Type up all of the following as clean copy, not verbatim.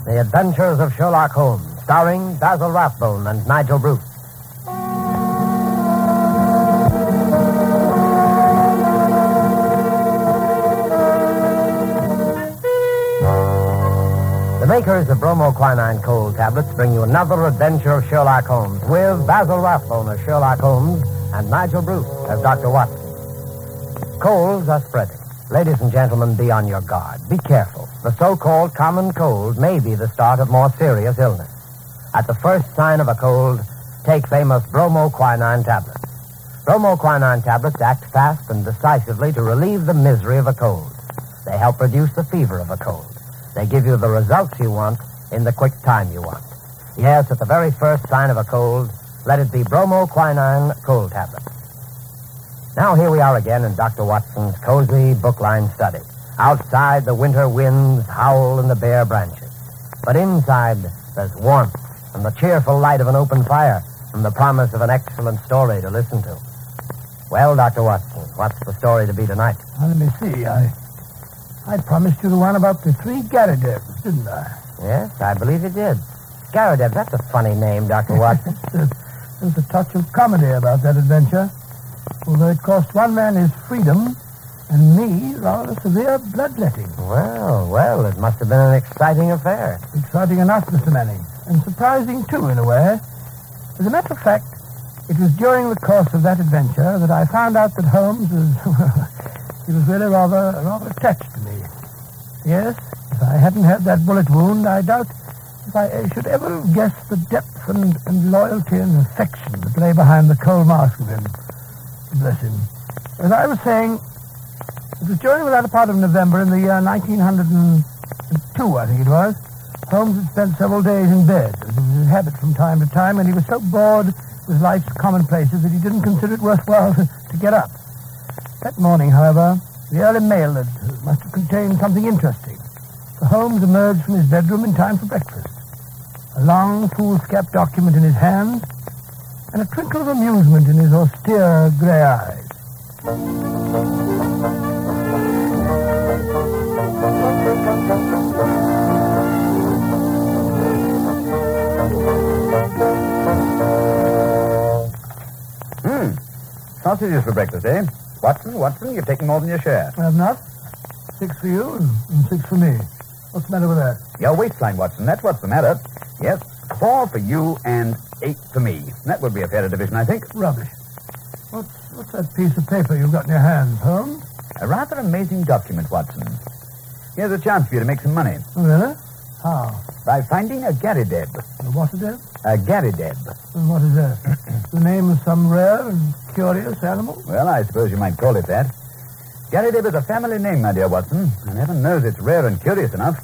The Adventures of Sherlock Holmes, starring Basil Rathbone and Nigel Bruce. The makers of bromoquinine cold tablets bring you another adventure of Sherlock Holmes with Basil Rathbone as Sherlock Holmes and Nigel Bruce as Dr. Watson. Colds are spreading. Ladies and gentlemen, be on your guard. Be careful. The so-called common cold may be the start of more serious illness. At the first sign of a cold, take famous bromoquinine tablets. Bromoquinine tablets act fast and decisively to relieve the misery of a cold. They help reduce the fever of a cold. They give you the results you want in the quick time you want. Yes, at the very first sign of a cold, let it be bromoquinine cold tablets. Now here we are again in Dr. Watson's cozy book-lined study. Outside, the winter winds howl in the bare branches. But inside, there's warmth and the cheerful light of an open fire and the promise of an excellent story to listen to. Well, Dr. Watson, what's the story to be tonight? Well, let me see. I promised you the one about the 3 Garridebs, didn't I? Yes, I believe you did. Garridebs, that's a funny name, Dr. Watson. There's a touch of comedy about that adventure. Although it cost one man his freedom and me rather severe bloodletting. Well, it must have been an exciting affair. Exciting enough, Mr. Manning. And surprising, too, in a way. As a matter of fact, it was during the course of that adventure that I found out that Holmes he was really rather attached to me. Yes, if I hadn't had that bullet wound, I doubt if I should ever have guessed the depth and loyalty and affection that lay behind the cold mask of him. Bless him. As I was saying, it was during the latter part of November in the year 1902, I think it was. Holmes had spent several days in bed, as was his habit from time to time, and he was so bored with life's commonplaces that he didn't consider it worthwhile to get up. That morning, however, the early mail must have contained something interesting. For Holmes emerged from his bedroom in time for breakfast. A long, foolscap document in his hand, and a twinkle of amusement in his austere grey eyes. Sausages for breakfast, eh? Watson, you've taken more than your share. I have not. 6 for you and 6 for me. What's the matter with that? Your waistline, Watson, that's what's the matter. Yes, 4 for you and 8 for me. That would be a fairer division, I think. Rubbish. What's that piece of paper you've got in your hands, Holmes? A rather amazing document, Watson. Here's a chance for you to make some money. Oh, really? How? By finding a Garrideb. A what is it? A Garrideb. And what is that? The name of some rare and curious animal? Well, I suppose you might call it that. Garrideb is a family name, my dear Watson, and heaven knows it's rare and curious enough.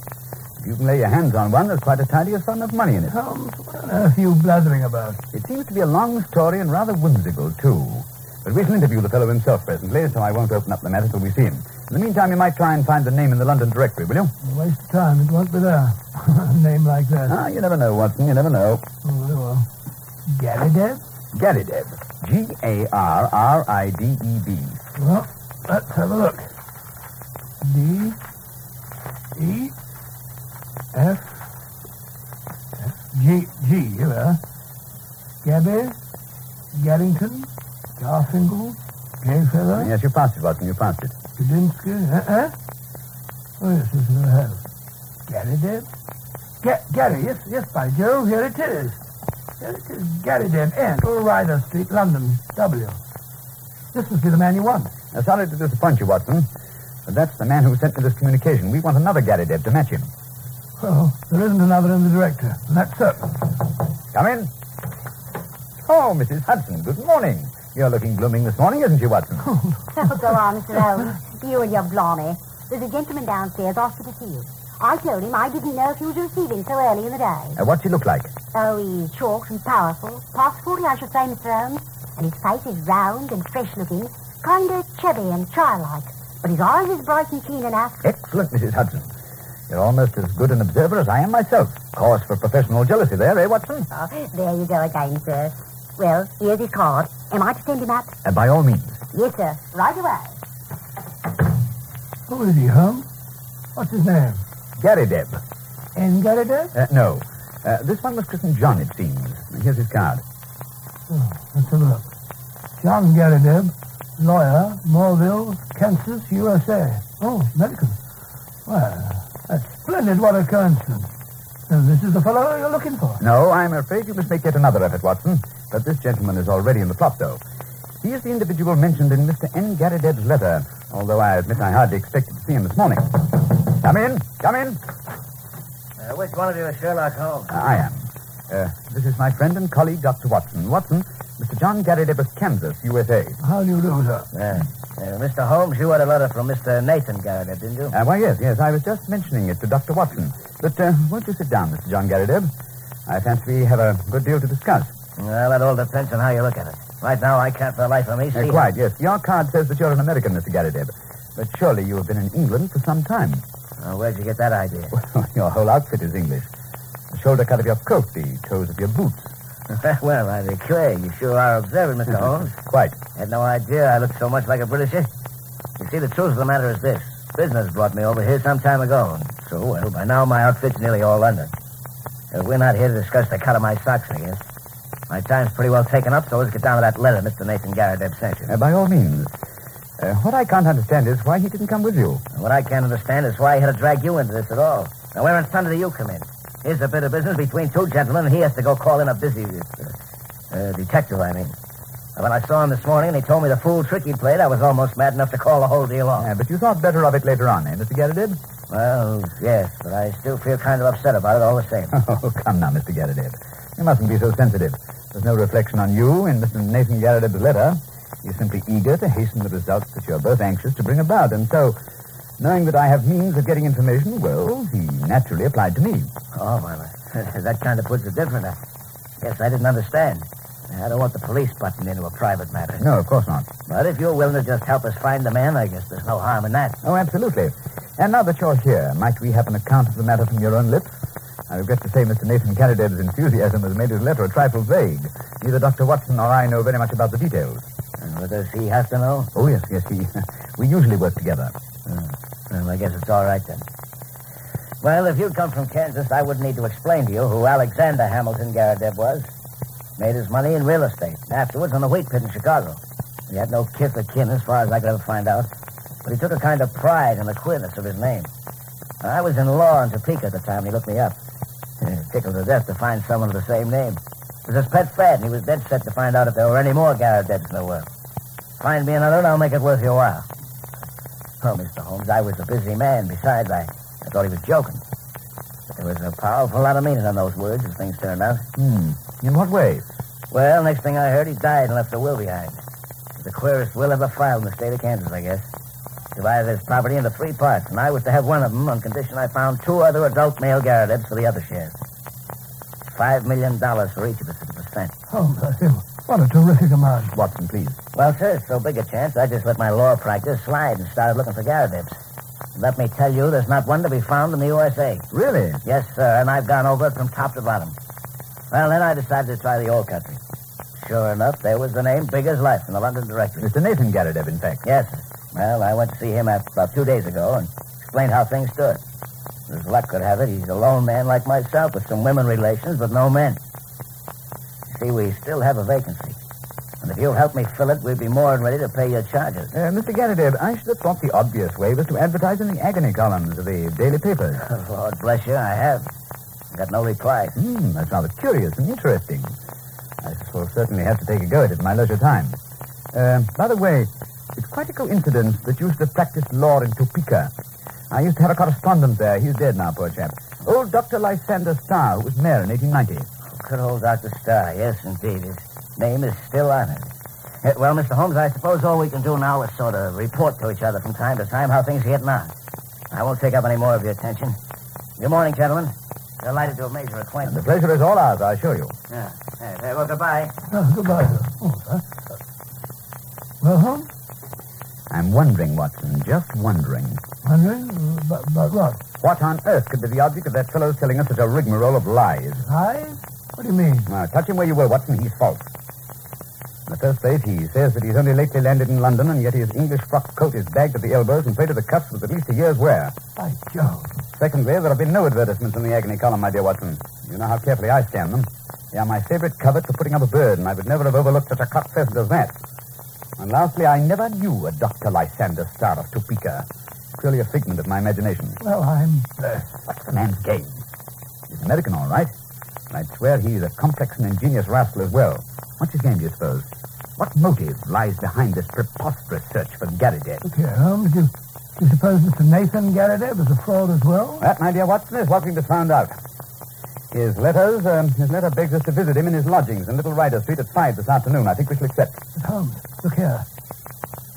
If you can lay your hands on one, there's quite a tidy sum of money in it. Holmes, what on earth are you blathering about? It seems to be a long story and rather whimsical, too. But we shall interview the fellow himself presently, so I won't open up the matter till we see him. In the meantime, you might try and find the name in the London directory, will you? A waste of time. It won't be there. A name like that. Ah, you never know, Watson. You never know. Oh, very well. Garrideb? Garrideb. Garrideb. Well, let's have a look. D-E-F-G, here we are. Gabby, Garrington, Garfingle, Gayfeather. Yes, you passed it, Watson. You passed it. Kudinsky, Oh, yes, this is what I have. Garrideb? Gary, yes, by Jove, here it is. Here it is, Garrideb, N, Ryder Street, London, W. This must be the man you want. Sorry to disappoint you, Watson, but that's the man who sent me this communication. We want another Garrideb to match him. Well, there isn't another in the director, and that's certain. Come in. Oh, Mrs. Hudson, good morning. You're looking blooming this morning, isn't she, Watson? Oh, go on, Mr. Holmes. You and your blarney. There's a gentleman downstairs asking to see you. I told him I didn't know if he was receiving so early in the day. What's he look like? Oh, he's short and powerful. Past 40, I should say, Mr. Holmes. And his face is round and fresh-looking, kind of chubby and childlike. But his eyes is bright and keen enough. Excellent, Mrs. Hudson. You're almost as good an observer as I am myself. Cause for professional jealousy there, eh, Watson? Oh, there you go again, sir. Well, here's his card. Am I to send him up? By all means. Yes, sir. Right away. Who is he, Holmes? What's his name? Garrideb. In Garridebs? No. This one was christened John, it seems. Here's his card. Oh, let's have a look. John Garrideb, lawyer, Morville, Kansas, USA. Oh, American. Well, that's splendid. What a coincidence. So this is the fellow you're looking for? No, I'm afraid you must make yet another effort, Watson. But this gentleman is already in the plot, though. He is the individual mentioned in Mr. N. Garrideb's letter, although I admit I hardly expected to see him this morning. Come in. Come in. Which one of you is Sherlock Holmes? I am. This is my friend and colleague, Dr. Watson. Watson, Mr. John Garrideb of Kansas, USA. How do you do, sir? Mr. Holmes, you had a letter from Mr. Nathan Garrideb, didn't you? Why, yes. I was just mentioning it to Dr. Watson. But won't you sit down, Mr. John Garrideb? I fancy we have a good deal to discuss. Well, that all depends on how you look at it. Right now, I can't for the life of me see... Quite, yes. Your card says that you're an American, Mr. Garrideb. But surely you have been in England for some time. Where'd you get that idea? Well, your whole outfit is English. The shoulder cut of your coat, the toes of your boots. Well, I declare, you sure are observant, Mr. Holmes. Quite. Had no idea I looked so much like a Britisher. You see, the truth of the matter is this. Business brought me over here some time ago, and so, well, by now my outfit's nearly all London. We're not here to discuss the cut of my socks, I guess. My time's pretty well taken up, so let's get down to that letter Mr. Nathan Garrideb sent you. By all means. What I can't understand is why he didn't come with you. And what I can't understand is why he had to drag you into this at all. Now, where in thunder do you come in? Here's a bit of business between two gentlemen, and he has to go call in a busy... detective, I mean. And when I saw him this morning and he told me the fool trick he played, I was almost mad enough to call the whole deal off. But you thought better of it later on, Mr. Garrideb? Well, yes, but I still feel kind of upset about it all the same. Oh, come now, Mr. Garrideb. You mustn't be so sensitive. There's no reflection on you in Mr. Nathan Garrideb's letter. He's simply eager to hasten the results that you're both anxious to bring about. And so, knowing that I have means of getting information, well, he naturally applied to me. Oh, well, that kind of puts it different. I guess I didn't understand. I don't want the police butting into a private matter. No, of course not. But if you're willing to just help us find the man, I guess there's no harm in that. Oh, absolutely. And now that you're here, might we have an account of the matter from your own lips? I regret to say Mr. Nathan Garrideb's enthusiasm has made his letter a trifle vague. Neither Dr. Watson or I know very much about the details. And what does he have to know? Oh, yes, we usually work together. Well, I guess it's all right then. Well, if you'd come from Kansas, I wouldn't need to explain to you who Alexander Hamilton Garrideb was. Made his money in real estate. Afterwards on the wheat pit in Chicago. He had no kith or kin as far as I could ever find out. But he took a kind of pride in the queerness of his name. I was in law in Topeka at the time he looked me up. Tickled to death to find someone with the same name. It was his pet fad, and he was dead set to find out if there were any more Garridebs in the world. Find me another, and I'll make it worth your while. Oh, Mr. Holmes, I was a busy man. Besides, I thought he was joking. But there was a powerful lot of meaning in those words, as things turned out. In what way? Well, next thing I heard, he died and left a will behind. It was the queerest will ever filed in the state of Kansas, I guess. Divided his property into 3 parts, and I was to have one of them on condition I found 2 other adult male Garridebs for the other shares. $5 million for each of us at a percent. Oh, bless him. What a terrific amount. Watson, please. Well, sir, it's so big a chance, I just let my law practice slide and started looking for Garridebs. Let me tell you, there's not one to be found in the USA. Really? Yes, sir, and I've gone over it from top to bottom. Well, then I decided to try the old country. Sure enough, there was the name big as life in the London directory. Mr. Nathan Garrideb, in fact. Yes, sir. Well, I went to see him about 2 days ago and explained how things stood. As luck could have it, he's a lone man like myself with some women relations, but no men. You see, we still have a vacancy. And if you'll help me fill it, we'd be more than ready to pay your charges. Mr. Garrideb, I should have thought the obvious way was to advertise in the agony columns of the daily papers. Lord bless you, I have. I got no reply. That's rather curious and interesting. I shall certainly have to take a go at it in my leisure time. By the way, it's quite a coincidence that you should have practiced law in Topeka. I used to have a correspondent there. He's dead now, poor chap. Old Dr. Lysander Starr, who was mayor in 1890. Good old Dr. Starr, yes, indeed. His name is still honored. Well, Mr. Holmes, I suppose all we can do now is sort of report to each other from time to time how things are getting on. I won't take up any more of your attention. Good morning, gentlemen. Delighted to have made your acquaintance. The pleasure is all ours, I assure you. Yeah. Well, goodbye. Oh, goodbye, sir. Oh, sir. Well, Holmes? I'm wondering, Watson, just wondering. Wondering? About what? What on earth could be the object of that fellow's telling us such a rigmarole of lies? Lies? What do you mean? Now, touch him where you will, Watson. He's false. In the first place, he says that he's only lately landed in London, and yet his English frock coat is bagged at the elbows and frayed at the cuffs with at least a year's wear. By Jove. Secondly, there have been no advertisements in the agony column, my dear Watson. You know how carefully I scan them. They are my favorite covert for putting up a bird, and I would never have overlooked such a cock pheasant as that. And lastly, I never knew a Dr. Lysander Star of Topeka. Purely a figment of my imagination. Well, I'm... What's the man's game? He's American, all right. And I'd swear he's a complex and ingenious rascal as well. What's his game, do you suppose? What motive lies behind this preposterous search for Garridebs? Look here, Holmes, do you suppose Mr. Nathan Garridebs is a fraud as well? That, my dear Watson, is what we've just found out. His letter begs us to visit him in his lodgings in Little Ryder Street at 5 this afternoon. I think we shall accept. But Holmes, look here.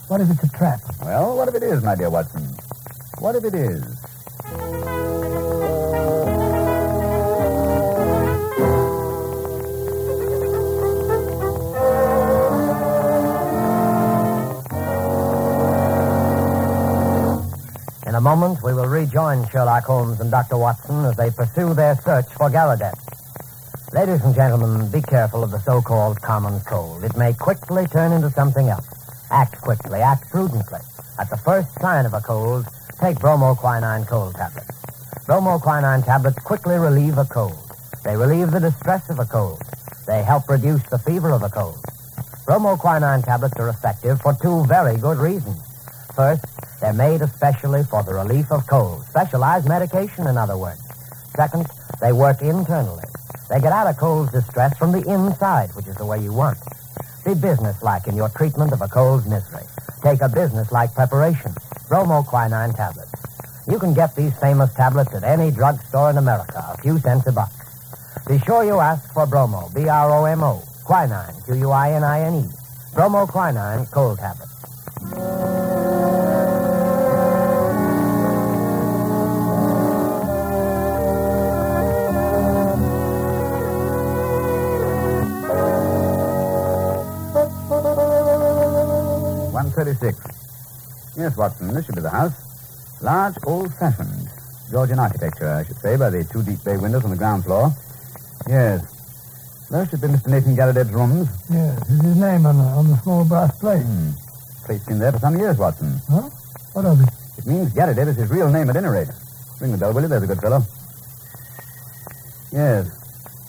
What if it's a trap? Well, what if it is, my dear Watson? What if it is? In a moment, we will rejoin Sherlock Holmes and Dr. Watson as they pursue their search for Garridebs. Ladies and gentlemen, be careful of the so-called common cold. It may quickly turn into something else. Act quickly, act prudently. At the first sign of a cold, take bromoquinine cold tablets. Bromoquinine tablets quickly relieve a cold. They relieve the distress of a cold. They help reduce the fever of a cold. Bromoquinine tablets are effective for two very good reasons. First, they're made especially for the relief of cold. Specialized medication, in other words. Second, they work internally. They get out a cold's distress from the inside, which is the way you want. Be businesslike in your treatment of a cold's misery. Take a businesslike preparation. Bromoquinine tablets. You can get these famous tablets at any drugstore in America, a few cents a box. Be sure you ask for Bromo, B-R-O-M-O, quinine, Q-U-I-N-I-N-E. Bromoquinine cold tablets. Yes, Watson, this should be the house. Large, old-fashioned. Georgian architecture, I should say, by the two deep bay windows on the ground floor. Yes. Those should be Mr. Nathan Garridebs' rooms. Yes, is his name on the small brass plate? Plate's been there for some years, Watson. Huh? What of it? It means Garrideb is his real name at any rate. Ring the bell, will you? There's a good fellow. Yes.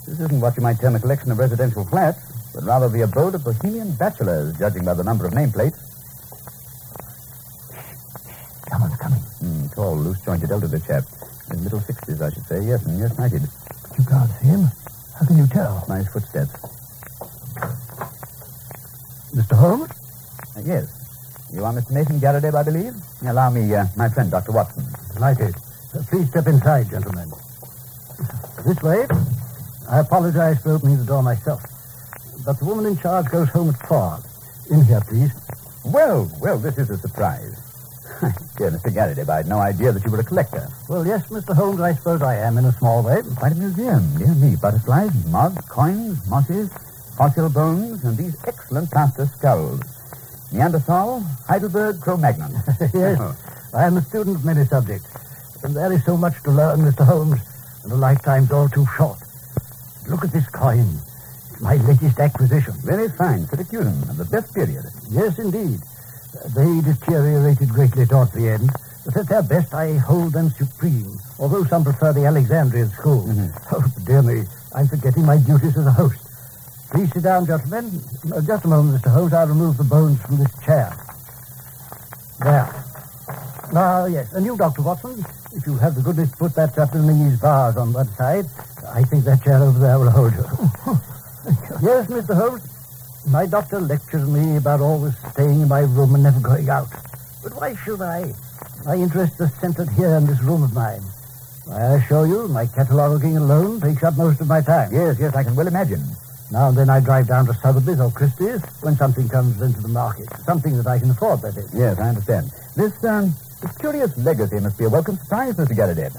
This isn't what you might term a collection of residential flats, but rather the abode of bohemian bachelors, judging by the number of nameplates. Someone's coming. Tall, loose-jointed elderly chap. In middle 60s, I should say. Yes, and yes-sighted. But you can't see him. How can you tell? Nice footsteps. Mr. Holmes? Yes. You are Mr. Nathan Garrideb, I believe? Allow me, my friend, Dr. Watson. Delighted. Please step inside, gentlemen. This way. I apologize for opening the door myself. But the woman in charge goes home at 4. In here, please. Well, this is a surprise. Dear Mr. Garrideb, I had no idea that you were a collector. Well, yes, Mr. Holmes, I suppose I am in a small way. Quite a museum, dear me. Butterflies, moths, coins, mosses, fossil bones, and these excellent plaster skulls. Neanderthal, Heidelberg, Cro-Magnon. Yes, I am a student of many subjects. And there is so much to learn, Mr. Holmes, and a lifetime's all too short. Look at this coin. It's my latest acquisition. Very fine. Syracusum, of the best period. Yes, indeed. They deteriorated greatly towards the end, but at their best I hold them supreme, although some prefer the Alexandrian school. Oh, dear me, I'm forgetting my duties as a host. Please sit down, gentlemen. Just a moment, Mr. Holmes. I'll remove the bones from this chair. There. Now, yes, and you, Dr. Watson, if you have the goodness to put that Japanese vase on one side, I think that chair over there will hold you. Yes, Mr. Holmes. My doctor lectures me about always staying in my room and never going out. But why should I? My interests are centered here in this room of mine. I assure you, my cataloging alone takes up most of my time. Yes, I can well imagine. Now and then I drive down to Sotheby's or Christie's when something comes into the market. Something that I can afford, that is. Yes, I understand. This curious legacy must be a welcome surprise, Mr. Garrideb.